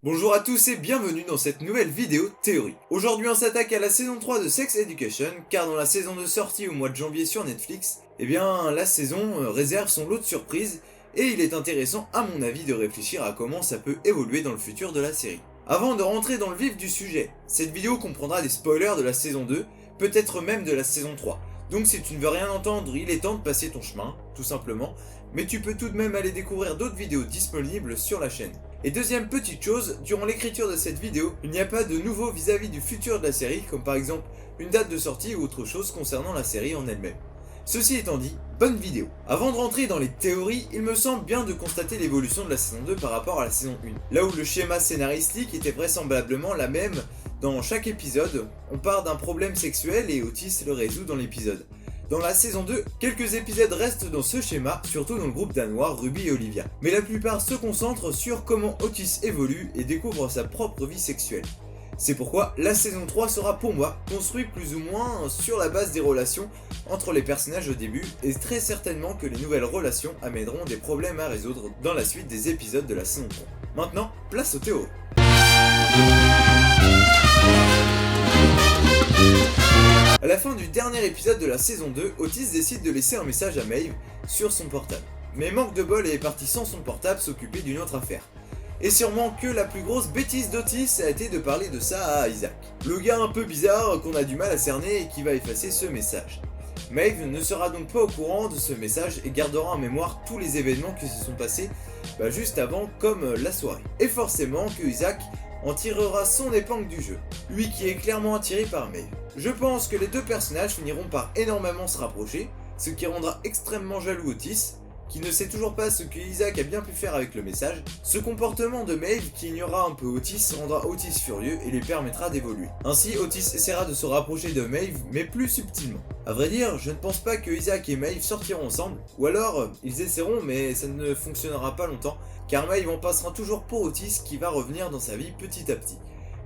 Bonjour à tous et bienvenue dans cette nouvelle vidéo théorie. Aujourd'hui on s'attaque à la saison 3 de Sex Education, car dans la saison de sortie au mois de janvier sur Netflix, la saison réserve son lot de surprises, et il est intéressant à mon avis de réfléchir à comment ça peut évoluer dans le futur de la série. Avant de rentrer dans le vif du sujet, cette vidéo comprendra des spoilers de la saison 2, peut-être même de la saison 3. Donc si tu ne veux rien entendre, il est temps de passer ton chemin, tout simplement, mais tu peux tout de même aller découvrir d'autres vidéos disponibles sur la chaîne. Et deuxième petite chose, durant l'écriture de cette vidéo, il n'y a pas de nouveau vis-à-vis du futur de la série, comme par exemple une date de sortie ou autre chose concernant la série en elle-même. Ceci étant dit, bonne vidéo. Avant de rentrer dans les théories, il me semble bien de constater l'évolution de la saison 2 par rapport à la saison 1. Là où le schéma scénaristique était vraisemblablement la même dans chaque épisode, on part d'un problème sexuel et Otis le résout dans l'épisode. Dans la saison 2, quelques épisodes restent dans ce schéma, surtout dans le groupe danois Ruby et Olivia. Mais la plupart se concentrent sur comment Otis évolue et découvre sa propre vie sexuelle. C'est pourquoi la saison 3 sera pour moi construite plus ou moins sur la base des relations entre les personnages au début, et très certainement que les nouvelles relations amèneront des problèmes à résoudre dans la suite des épisodes de la saison 3. Maintenant, place aux théories. A la fin du dernier épisode de la saison 2, Otis décide de laisser un message à Maeve sur son portable. Mais manque de bol, elle est partie sans son portable s'occuper d'une autre affaire. Et sûrement que la plus grosse bêtise d'Otis a été de parler de ça à Isaac. Le gars un peu bizarre qu'on a du mal à cerner et qui va effacer ce message. Maeve ne sera donc pas au courant de ce message et gardera en mémoire tous les événements qui se sont passés juste avant, comme la soirée. Et forcément que Isaac en tirera son épingle du jeu, lui qui est clairement attiré par Maeve. Je pense que les deux personnages finiront par énormément se rapprocher, ce qui rendra extrêmement jaloux Otis, qui ne sait toujours pas ce que Isaac a bien pu faire avec le message. Ce comportement de Maeve qui ignora un peu Otis rendra Otis furieux et lui permettra d'évoluer. Ainsi, Otis essaiera de se rapprocher de Maeve, mais plus subtilement. A vrai dire, je ne pense pas que Isaac et Maeve sortiront ensemble, ou alors ils essaieront mais ça ne fonctionnera pas longtemps, car Maeve en passera toujours pour Otis qui va revenir dans sa vie petit à petit.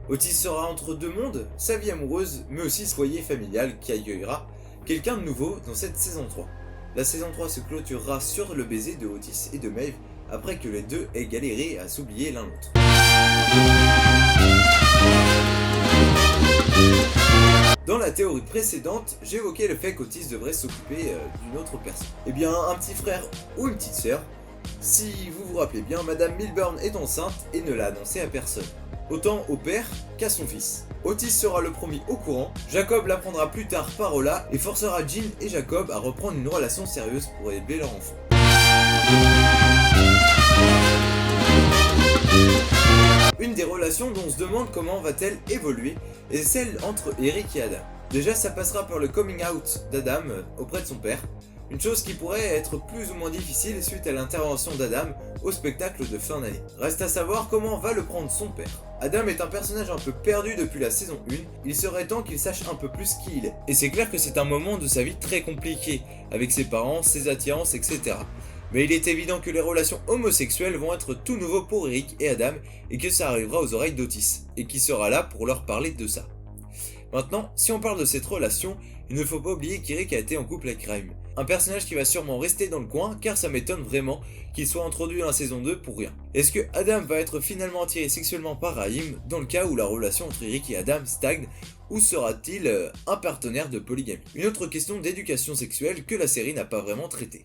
Otis sera entre deux mondes, sa vie amoureuse, mais aussi ce foyer familial qui accueillera quelqu'un de nouveau dans cette saison 3. La saison 3 se clôturera sur le baiser de Otis et de Maeve, après que les deux aient galéré à s'oublier l'un l'autre. Dans la théorie précédente, j'évoquais le fait qu'Otis devrait s'occuper d'une autre personne. Eh bien, un petit frère ou une petite sœur. Si vous vous rappelez bien, Madame Milburn est enceinte et ne l'a annoncé à personne. Autant au père qu'à son fils. Otis sera le premier au courant, Jacob l'apprendra plus tard par Ola et forcera Jean et Jacob à reprendre une relation sérieuse pour élever leur enfant. Une des relations dont on se demande comment va-t-elle évoluer est celle entre Eric et Adam. Déjà ça passera par le coming out d'Adam auprès de son père, une chose qui pourrait être plus ou moins difficile suite à l'intervention d'Adam au spectacle de fin d'année. Reste à savoir comment va le prendre son père. Adam est un personnage un peu perdu depuis la saison 1, il serait temps qu'il sache un peu plus qui il est. Et c'est clair que c'est un moment de sa vie très compliqué, avec ses parents, ses attirances, etc. Mais il est évident que les relations homosexuelles vont être tout nouveau pour Eric et Adam, et que ça arrivera aux oreilles d'Otis, et qui sera là pour leur parler de ça. Maintenant, si on parle de cette relation, il ne faut pas oublier qu'Eric a été en couple avec Raim. Un personnage qui va sûrement rester dans le coin, car ça m'étonne vraiment qu'il soit introduit dans la saison 2 pour rien. Est-ce que Adam va être finalement attiré sexuellement par Raim, dans le cas où la relation entre Eric et Adam stagne, ou sera-t-il un partenaire de polygamie? Une autre question d'éducation sexuelle que la série n'a pas vraiment traitée.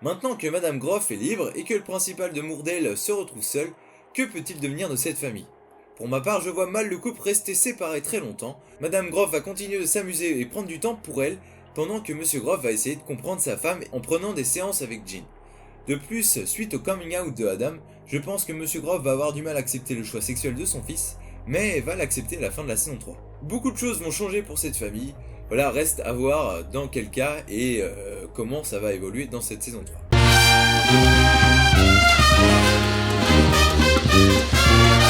Maintenant que Madame Groff est libre et que le principal de Moordale se retrouve seul, que peut-il devenir de cette famille? Pour ma part, je vois mal le couple rester séparé très longtemps. Madame Groff va continuer de s'amuser et prendre du temps pour elle, pendant que Monsieur Groff va essayer de comprendre sa femme en prenant des séances avec Jean. De plus, suite au coming out de Adam, je pense que Monsieur Groff va avoir du mal à accepter le choix sexuel de son fils, mais va l'accepter à la fin de la saison 3. Beaucoup de choses vont changer pour cette famille, voilà, reste à voir dans quel cas et comment ça va évoluer dans cette saison 3.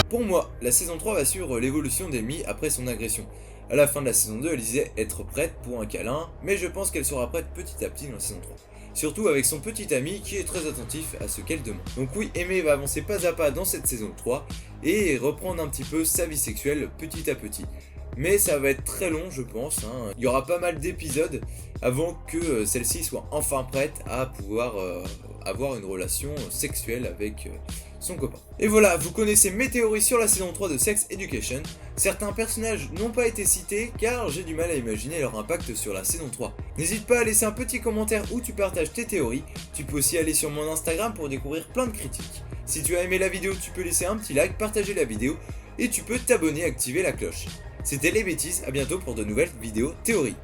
Pour moi, la saison 3 va suivre l'évolution d'Amy après son agression. À la fin de la saison 2, elle disait être prête pour un câlin, mais je pense qu'elle sera prête petit à petit dans la saison 3. Surtout avec son petit ami qui est très attentif à ce qu'elle demande. Donc oui, Amy va avancer pas à pas dans cette saison 3 et reprendre un petit peu sa vie sexuelle petit à petit. mais ça va être très long je pense, hein. Il y aura pas mal d'épisodes avant que celle-ci soit enfin prête à pouvoir avoir une relation sexuelle avec son copain. Et voilà, vous connaissez mes théories sur la saison 3 de Sex Education. Certains personnages n'ont pas été cités car j'ai du mal à imaginer leur impact sur la saison 3. N'hésite pas à laisser un petit commentaire où tu partages tes théories. Tu peux aussi aller sur mon Instagram pour découvrir plein de critiques. Si tu as aimé la vidéo, tu peux laisser un petit like, partager la vidéo et tu peux t'abonner et activer la cloche. C'était Les Bêtises, à bientôt pour de nouvelles vidéos théories.